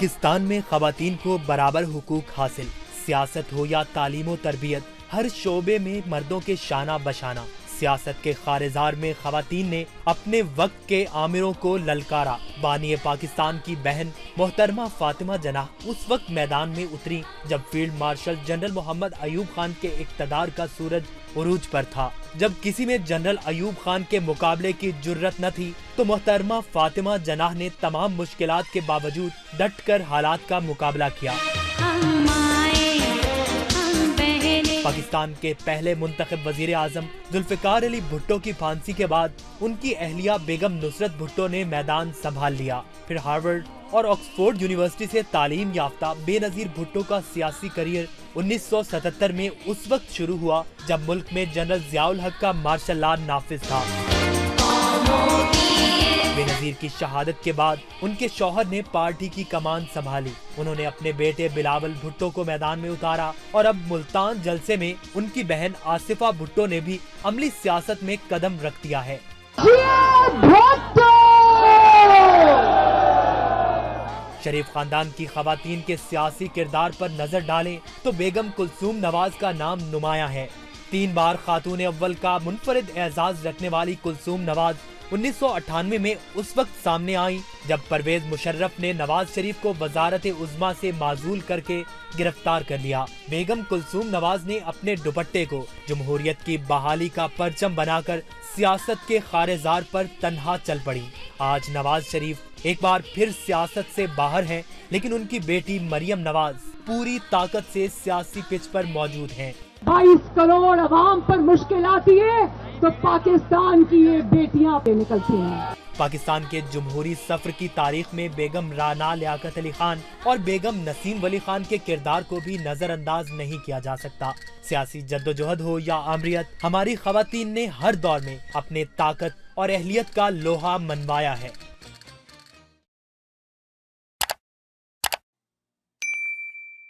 پاکستان میں خواتین کو برابر حقوق حاصل، سیاست ہو یا تعلیم و تربیت، ہر شعبے میں مردوں کے شانہ بشانہ۔ سیاست کے خارزار میں خواتین نے اپنے وقت کے آمروں کو للکارا۔ بانی پاکستان کی بہن محترمہ فاطمہ جناح اس وقت میدان میں اتری جب فیلڈ مارشل جنرل محمد ایوب خان کے اقتدار کا سورج عروج پر تھا۔ جب کسی میں جنرل ایوب خان کے مقابلے کی جرت نہ تھی تو محترمہ فاطمہ جناح نے تمام مشکلات کے باوجود ڈٹ کر حالات کا مقابلہ کیا۔ پاکستان کے پہلے منتخب وزیر اعظم ذوالفقار علی بھٹو کی پھانسی کے بعد ان کی اہلیہ بیگم نصرت بھٹو نے میدان سنبھال لیا۔ پھر ہارورڈ اور آکسفورڈ یونیورسٹی سے تعلیم یافتہ بے نظیر بھٹو کا سیاسی کریئر 1977 میں اس وقت شروع ہوا جب ملک میں جنرل ضیاء الحق کا مارشل لا نافذ تھا۔ بے نظیر کی شہادت کے بعد ان کے شوہر نے پارٹی کی کمان سنبھالی۔ انہوں نے اپنے بیٹے بلاول بھٹو کو میدان میں اتارا اور اب ملتان جلسے میں ان کی بہن آصفہ بھٹو نے بھی عملی سیاست میں قدم رکھ دیا ہے۔ شریف خاندان کی خواتین کے سیاسی کردار پر نظر ڈالیں تو بیگم کلثوم نواز کا نام نمایاں ہے۔ 3 بار خاتون اول کا منفرد اعزاز رکھنے والی کلثوم نواز 1998 میں اس وقت سامنے آئیں جب پرویز مشرف نے نواز شریف کو وزارت عظمیٰ سے معزول کر کے گرفتار کر لیا۔ بیگم کلثوم نواز نے اپنے دوپٹے کو جمہوریت کی بحالی کا پرچم بنا کر سیاست کے خارزار پر تنہا چل پڑی۔ آج نواز شریف ایک بار پھر سیاست سے باہر ہیں، لیکن ان کی بیٹی مریم نواز پوری طاقت سے سیاسی پچ پر موجود ہیں۔ 22 کروڑ عوام پر مشکل آتی ہے تو پاکستان کی یہ بیٹیاں پہ نکلتی ہیں۔ پاکستان کے جمہوری سفر کی تاریخ میں بیگم رانا لیاقت علی خان اور بیگم نسیم ولی خان کے کردار کو بھی نظر انداز نہیں کیا جا سکتا۔ سیاسی جدوجہد ہو یا آمریت، ہماری خواتین نے ہر دور میں اپنے طاقت اور اہلیت کا لوہا منوایا ہے۔